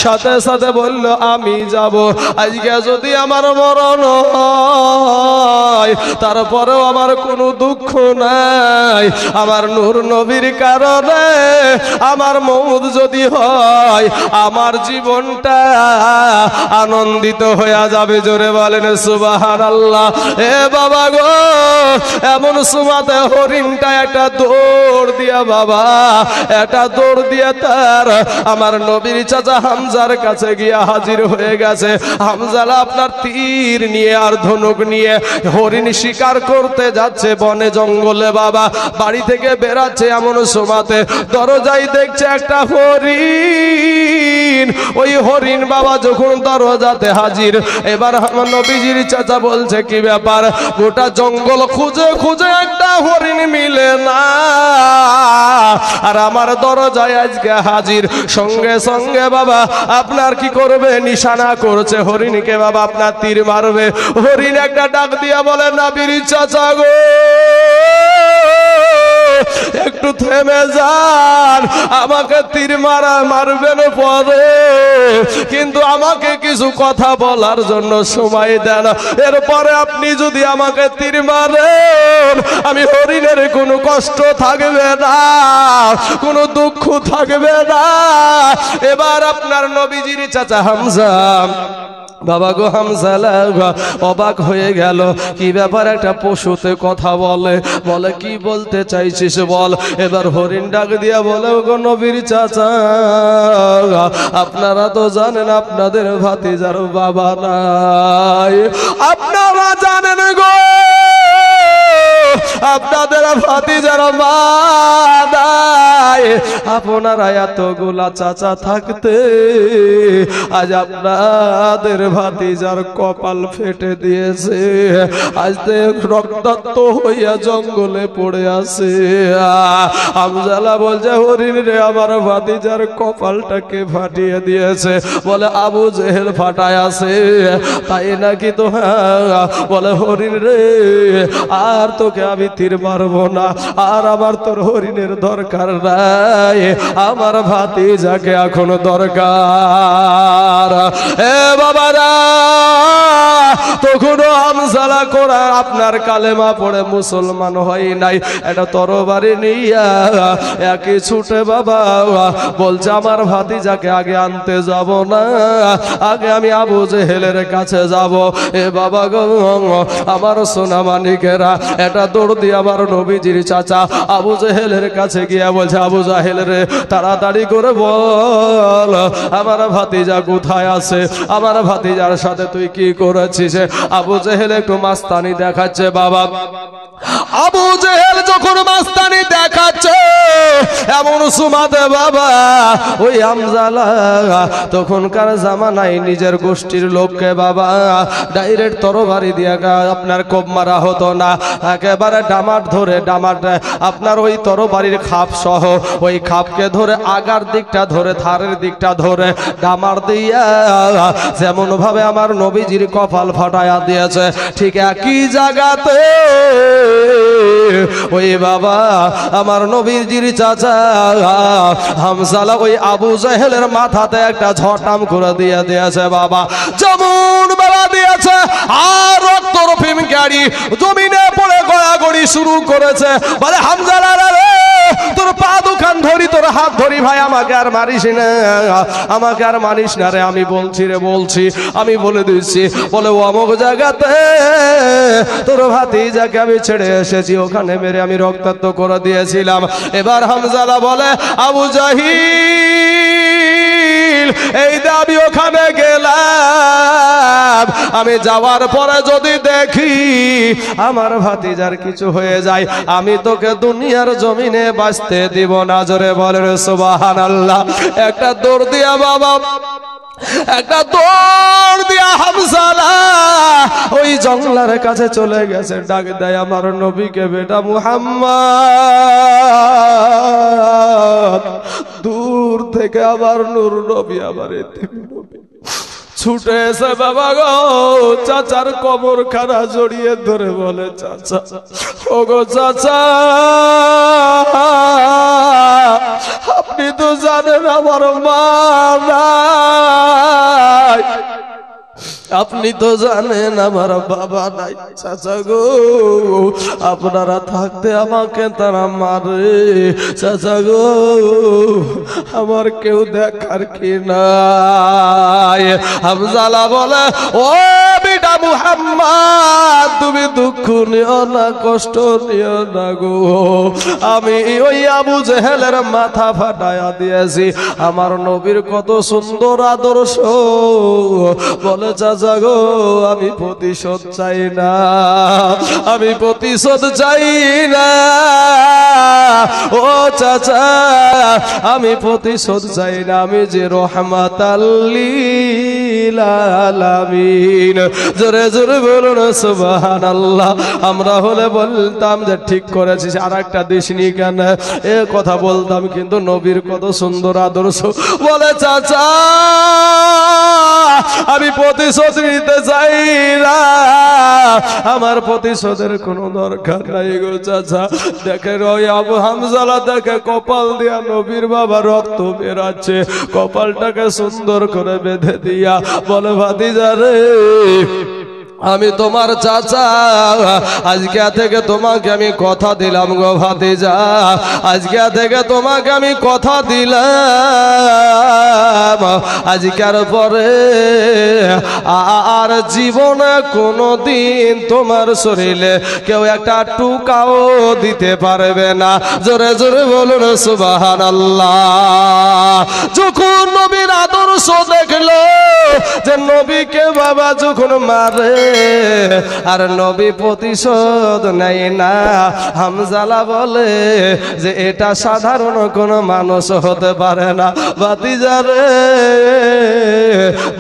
সাথে সাথে বলল আমি যাব। আজকে যদি আমার মরণ হয় তারপরেও আমার কোনো দুঃখ নাই, আমার নূর নবীর কারণে আমার মউত যদি হয় আমার জীবনটা আনন্দিত হয়ে যাবে। জোরে বলেন সুবহানাল্লাহ। এ বাবা গো, এমন সুমাতে হরিণটা একটা দৌড় দিয়া বাবা, একটা দৌড় দিয়ে তার আমার নবীর চাচা হামজার কাছে গিয়া হাজির হয়ে গেছে। হামজালা আপনার তীর নিয়ে আর ধনুক নিয়ে হরিণ শিকার করতে যাচ্ছে বনে জঙ্গলে বাবা। বাড়ি থেকে বেরাচ্ছে এমন সুমাতে দরজায় দেখছে একটা হরিণ। ওই হরিণ বাবা যখন দরজাতে হাজির, এবার আমার নবীজির চাচা বলছে কি ব্যাপার? গোটা জঙ্গল খুঁজে খুঁজে একটা হরিণ মিলে না, আর আমার দরজায় আজকে হাজির। সঙ্গে সঙ্গে বাবা আপনার কি করবে? নিশানা করছে হরিণকে বাবা, আপনার তীর মারবে। হরিণ একটা ডাক দিয়া বলে নবীর চাচা গো, একটু থেমে যান, আমাকে তীর মারবেন পরে, কিন্তু আমাকে কিছু কথা বলার জন্য সময় দেন। এরপরে আপনি যদি আমাকে তীর মারেন আমি হরিণের কোনো কষ্ট থাকবে না, কোনো দুঃখ থাকবে না। এবার আপনার নবীজির চাচা হামজা বাবা গো হামজালা অবাক হয়ে গেল। কি ব্যাপার? একটা পশুতে কথা বলে, বলে কি বলতে চাইছিস বল। এবার হরিণ ডাক দিয়া বলে গো নবীর চাচা, আপনারা তো জানেন আপনাদের ভাতিজার বাবা নাই, আপনারা জানেন গো আপনাদের ভাতিজার মা নাই। আপনারা এতগুলা চাচা থাকতে আজ আপনাদের ভাতিজার কপাল ফেটে দিয়েছে, আজ রক্তাক্ত হইয়া জঙ্গলে পড়ে আছে। হামজালা বলছে হরিণ রে, আমার ভাতিজার কপালটাকে ফাটিয়ে দিয়েছে। বলে আবু জেহেল ফাটায় আছে, তাই নাকি? তো হ্যাঁ। বলে হরিণ রে, আর তোকে আমি তীর মারবো না, আর আমার তোর হরিণের দরকার নাই, আমার ভাতিজাকে এখন দরকার। এ বাবারা, তখনও হামজালা করা আপনার কালেমা পড়ে মুসলমান হয় নাই। এটা তরবারি নিয়া একই ছুটে বাবা বলছে আমার ভাতিজাকে আগে আনতে যাব না, আগে আমি আবু জেহেলের কাছে যাব। এ বাবা গো, আমার সোনা মানিকেরা, এটা দৌড় দিয়ে আমার নবীজির চাচা আবু জেহেলের কাছে গিয়া বলছে আবু জাহেল রে, তাড়াতাড়ি করে বল আমার ভাতিজা কোথায় আছে, আমার ভাতিজার সাথে তুই কি করেছিস? আবু জেহেল একটু মাস্তানি দেখাচ্ছে বাবা। আবু জেহেল যখন মাস্তানি দেখাচ্ছে এমন সুমাতে বাবা ওই হামজালা তখনকার জামানায় নিজের গোষ্ঠীর লোককে বাবা ডাইরেক্ট তরবারি দিয়ে আপনার কোপ মারা হতো না, একেবারে ডামাট ধরে ডামাট আপনার ওই তরবারির খাপ সহ ওই খাপকে ধরে আগার দিকটা ধরে ধারের দিকটা ধরে ডামার দিয়া যেমন ভাবে আমার নবীজির কপাল ফাটায়া দিয়েছে, ঠিক একই জায়গাতে ওই বাবা আমার নবীজির চাচা হামজালা ওই আবু জাহেলের মাথাতে একটা ঝটাম করে দিয়ে দিয়েছে বাবা। যেমন বেলা দিয়েছে আর রক্ত রফিম গাড়ি জমিনে পড়ে গড়াগড়ি শুরু করেছে। বলে হামজালা রে, তোর পা দুখান ধরি, তোর হাত ধরি ভাই, আমাকে আর মারিস না, আমাকে আর মারিস না রে, আমি বলছি রে, বলছি, আমি বলে দিচ্ছি। বলে ও অমুক জায়গাতে তোর ভাতিজাকে আমি ছেড়ে এসেছি, ওখানে মেরে আমি রক্তাক্ত করে দিয়েছিলাম। এবার হামজালা বলে আবু জাহিল, এই দাবি ওখানে গেলাম, আমি যাওয়ার পরে যদি দেখি আমার ভাতিজার কিছু হয়ে যায় আমি তোকে দুনিয়ার জমিনে বাঁচতে দিব না। জোরে বলেন সুবহানাল্লাহ। একটা দৌড় দিয়া বাবা, একটা দৌড় দিয়া হামজালা ওই জঙ্গলার কাছে চলে গেছে। ডাক দেয় আমার নবীকে, বেটা মুহাম্মদ। দূর থেকে আবার নূর নবী, আবার এতিম নবী ছুটে এসে বাবা গো চাচার কবর খানা জড়িয়ে ধরে বলে, চাচা ও গো চাচা, আপনি তো জানেন আমার মা নাই, আপনি তো জানেন আমার বাবা নাই। চাচা গো আপনারা থাকতে আমাকে তারা মারে, চাচা গো আমার কেউ দেখার কি নাই। হামজালা বলে, ও বিটা মুহাম্মদ, তুমি দুঃখ নিও না, কষ্ট নিও না গো, আমি ওই আবু জেহেলের মাথা ফাটায়া দিয়েছি। আমার নবীর কত সুন্দর আদর্শ, বলে চাচা গো আমি প্রতিশোধ চাই না, আমি প্রতিশোধ চাই না, ও চাচা আমি প্রতিশোধ চাই না, আমি যে রহমাতাল লিল আলামিন। জোরে জোরে বলুন সুবহানাল্লাহ। আমরা হলে বলতাম যে ঠিক করেছিস, আর একটা দিসনি কেন, এ কথা বলতাম, কিন্তু নবীর কত সুন্দর আদর্শ। বলে চাচা আমি প্রতিশোধ নিতে চাই না, আমার প্রতিশোধের কোনো দরকার নাই গো চাচা। দেখে ওই আবু হামজালা দেখে কপাল দিয়া নবীর বাবা রক্ত বেরাচ্ছে, কপালটাকে সুন্দর করে বেঁধে দিয়া বলে, ভাতিজা রে আমি তোমার চাচা, আজকে থেকে তোমাকে আমি কথা দিলাম গো ভাতিজা, আজকে থেকে তোমাকে আমি কথা দিলাম, আজকের পরে আর জীবনে কোনোদিন তোমার শরীরে কেউ একটা টুকাও দিতে পারবে না। জোরে জোরে বলুন সুবহানাল্লাহ। যখন নবীর আদর্শ দেখলো যে নবীকে বাবা যখন মারে আর নবী প্রতিশোধ নেয় না, হামজালা বলে যে এটা সাধারণ কোন মানুষ হতে পারে না। ভাতিজা রে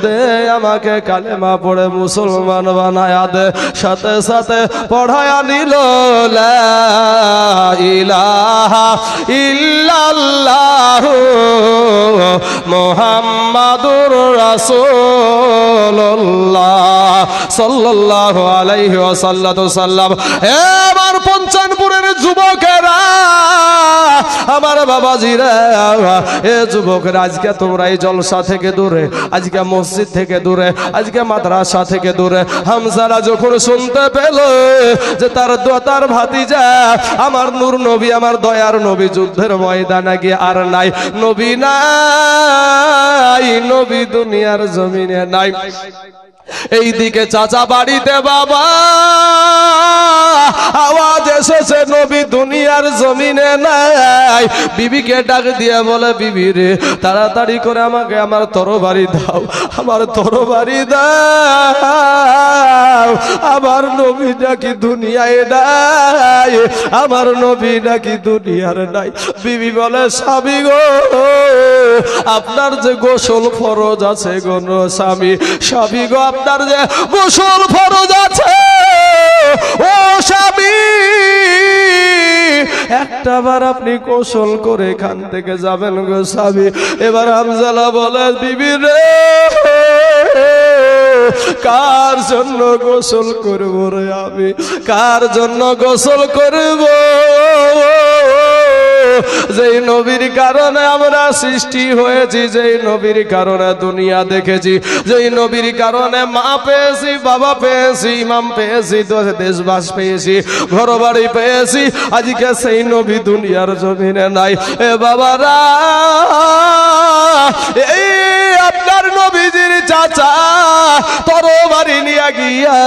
দে আমাকে কালেমা পড়ে মুসলমান বানায়া দে। সাথে সাথে পড়ায়া নিল লা ইলাহা ইল্লাল্লাহু মুহাম্মাদুর রাসূলুল্লাহ সাল্লাল্লাহু আলাইহি ওয়াসাল্লাম। এবার পঞ্চানপুরের যুবকেরা, আমার বাবাজিরা, এ যুবকেরা, আজকে তোমরা এই জলসা থেকে দূরে, আজকে মসজিদ থেকে দূরে, আজকে মাদ্রাসা থেকে দূরে। হামজালা যখন শুনতে পেল যে তার ভাতিজা আমার নূর নবী, আমার দয়ার নবী যুদ্ধের ময়দানে গিয়ে আর নাই, নবী নাই, নবী দুনিয়ার জমিনে নাই। এইদিকে চাচা বাড়িতে বাবা আওয়াজ এসেছে নবী দুনিয়ার জমিনে নাই। বিবিকে ডাক দিয়ে বলে, বিবি রে তাড়াতাড়ি করে আমাকে আমার তরবারি দাও, আমার তরবারি দাও, আমার নবী নাকি দুনিয়ায় নাই, আমার নবী নাকি দুনিয়ার নাই। বিবি বলে, স্বামী গো আপনার যে গোসল ফরজ আছে গো স্বামী, স্বামী গো আপনার যে গোসল ফরজ আছে ও স্বামী, একটা বার আপনি গোসল করে এখান থেকে যাবেন গো স্বামী। এবার হামজালা বলে, বিবি রে কার জন্য গোসল করব রে আমি, কার জন্য গোসল করব? যেই নবীর কারণে আমরা সৃষ্টি হয়েছি, যেই নবীর কারণে দুনিয়া দেখেছি, যেই নবীর কারণে মা পেয়েছি, বাবা পেয়েছি, ইমাম পেয়েছি, দেশবাস পেয়েছি, ঘর বাড়ি পেয়েছি, আজকে সেই নবী দুনিয়ার জমিনে নাই। এ বাবারা, এই আপনার নবীজির চাচা তরবারি নিয়ে গিয়া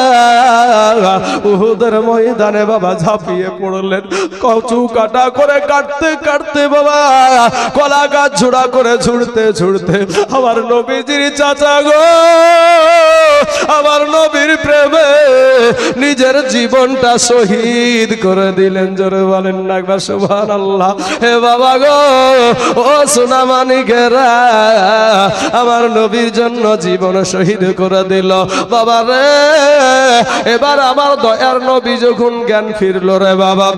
উহুদের ময়দানে বাবা ঝাঁপিয়ে পড়লেন। কচু কাটা করে কাটতে কাটতে বাবা কলা গাছ ঝুড়া করে ঝুড়তে ঝুড়তে আমার নবীজির চাচা গো আমার নবীর প্রেমে নিজের জীবনটা শহীদ করে দিলেন। জোরে বলেন না একবার সুবহানাল্লাহ। হে বাবা গো, ও সোনা মানিকেরা, আমার নবীর জন্য জীবন শহীদ করে দিল বাবা রে। এবার আমার দয়ার নবী যখন জ্ঞান ফিরলো রে বাবা,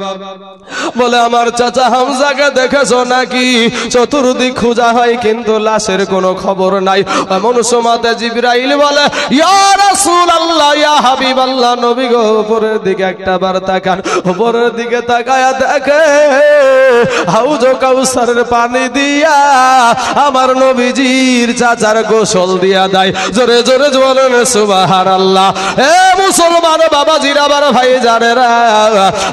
বলে আমার চাচা হামজাকে দেখেছো নাকি? চতুর্দিক খোঁজা হয় কিন্তু লাশের কোনো খবর নাই। এমন সময়তে জিবরাইল বলে, ইয়া রাসূলুল্লাহ, ইয়া হাবিবাল্লাহ, নবী গো উপরের দিকে একটা বার তাকান। উপরের দিকে তাকায়া দেখে হাউজ কাউসারের পানি দিয়া আমার নবীজির চাচার গোসল দিয়া দেয়। জোরে জোরে বলেন সুবহানাল্লাহ। হে মুসলমান বাবাজিরা, আমার ভাই জানেরা,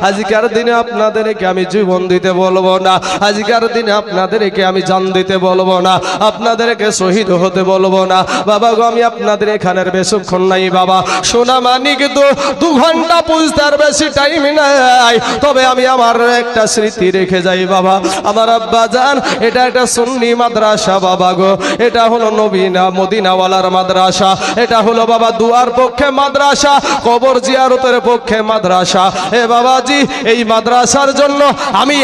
আজকের দিনে আপনাদেরকে আমি জীবন দিতে বলবো না, আজকের দিনে আপনাদেরকে আমি জান দিতে বলবো না, আপনাদেরকে শহীদ হতে বলবো না। বাবা গো, আমি আপনাদের এখানের বেশিক্ষণ নাই বাবা, সোনা মানিক তো 2 ঘন্টা পৌঁছার বেশি টাইম নাই। তবে আমি আমার একটা স্মৃতি রেখে যাই বাবা। আমার আব্বা জান, এটা একটা সুন্নি মাদ্রাসা বাবা গো, এটা হলো নবীনা মদিনাওয়ালার মাদ্রাসা, এটা হলো বাবা দুয়ার পক্ষে মাদ্রাসা, কবর জিয়ারতের পক্ষে মাদ্রাসা। এ বাবাজি, এই মাদ্রাসার জন্য আমি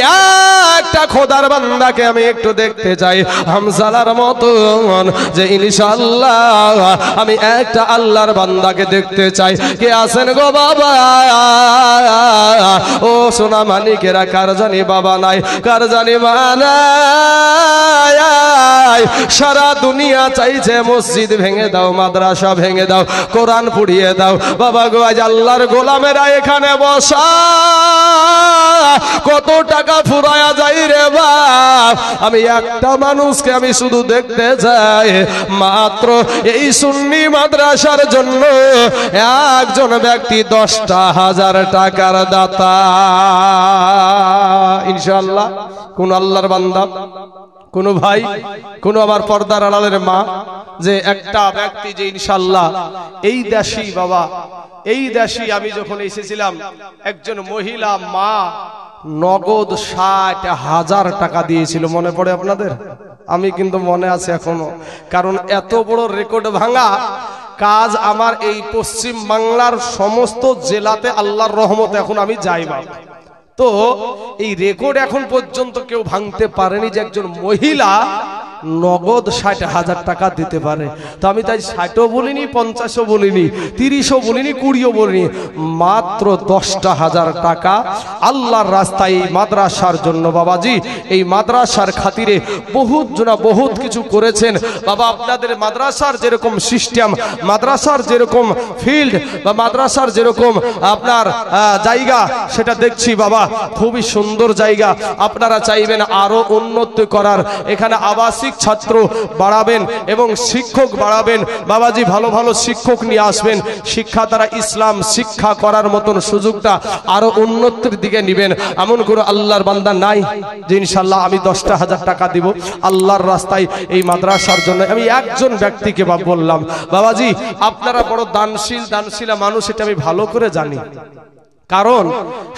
একটা খোদার বান্দাকে আমি একটু দেখতে চাই হামজালার মতন, যে ইনশাআল্লাহ আমি একটা আল্লাহর বান্দাকে দেখতে চাই। কে আছেন গো বাবা? ও সোনা মানিকেরা, কার জানি বাবা নাই, কার জানি মা নাই। সারা দুনিয়া চাইছে মসজিদ ভেঙে দাও, মাদ্রাসা ভেঙে দাও, কোরআন পুড়িয়ে দাও। বাবা গো, আজ আল্লাহর গোলামেরা এখানে বসা, কত টাকা ফুরায়া যাই রে বাপ। আমি একটা মানুষকে আমি শুধু দেখতে চাই, মাত্র এই সুন্নি মাদ্রাসার জন্য একজন ব্যক্তি 10,000 টাকার দাতা। ইনশাআল্লাহ কোন আল্লাহর বান্দা, কোন ভাই, কোন আমার পর্দার আড়ালের মা, যে একটা ব্যক্তি যে ইনশাআল্লাহ এই দেশি বাবা, এই দেশি আমি যখন এসেছিলাম, একজন মহিলা মা নগদ 60,000 টাকা দিয়েছিল। মনে পড়ে আপনাদের? আমি কিন্তু মনে আছে এখনো, কারণ এত বড় রেকর্ড ভাঙা কাজ আমার এই পশ্চিম বাংলার সমস্ত জেলাতে আল্লাহর রহমতে এখন আমি যাই বাবা। তো এই রেকর্ড এখন পর্যন্ত কেউ ভাঙতে পারেনি যে একজন মহিলা নগদ 60,000 টাকা দিতে পারে। তো আমি তাই 60ও বলিনি, 50ও বলিনি, 30ও বলিনি, 20ও বলিনি, মাত্র 10,000 টাকা আল্লাহর রাস্তায় এই মাদ্রাসার জন্য। বাবাজি, এই মাদ্রাসার খাতিরে বহুত জনা বহুত কিছু করেছেন বাবা। আপনাদের মাদ্রাসার যেরকম সিস্টেম, মাদ্রাসার যেরকম ফিল্ড বা মাদ্রাসার যেরকম আপনার জায়গা, সেটা দেখছি বাবা, খুবই সুন্দর জায়গা। আপনারা চাইবেন আরো উন্নতি করার, এখানে আবাসিক ছাত্র বাড়াবেন এবং শিক্ষক বাড়াবেন বাবাজি, ভালো ভালো শিক্ষক নিয়ে আসবেন, শিক্ষা দ্বারা ইসলাম শিক্ষা করার মতন সুযোগটা আরো উন্নতির দিকে নেবেন। এমন করে আল্লাহর বান্দা নাই যে ইনশাআল্লাহ আমি 10,000 টাকা দিব আল্লাহর রাস্তায় এই মাদ্রাসার জন্য? আমি একজন ব্যক্তিকে বললাম। বাবাজি, আপনারা বড় দানশীলা মানুষ, এটা আমি ভালো করে জানি। কারণ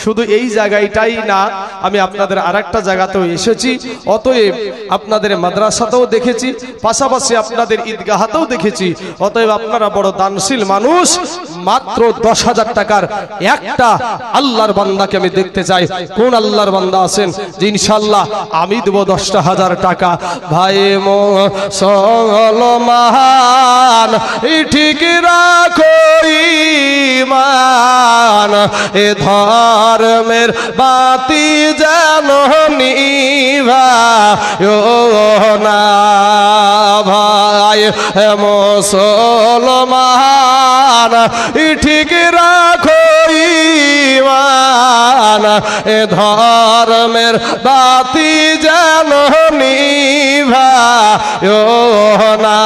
শুধু এই জায়গাটাই না, আমি আপনাদের আরেকটা জায়গাতেও এসেছি, অতএব আপনাদের মাদ্রাসাতেও দেখেছি, পাশাপাশি আপনাদের ঈদগাহাতেও দেখেছি। অতএব আপনারা বড় দানশীল মানুষ। মাত্র 10,000 টাকার একটা আল্লাহর বান্দাকে আমি দেখতে চাই। কোন আল্লাহর বান্দা আছেন যে ইনশাআল্লাহ আমি দেব 10,000 টাকা? ভাই মুসলমান, ঠিক রাখো ঈমান, এ ধর্মের বাতি যেন নিভায় না। ভাই মুসলমান, ঠিক রাখো ঈমান, এ ধর্মের বাতি যেন নিভায় না।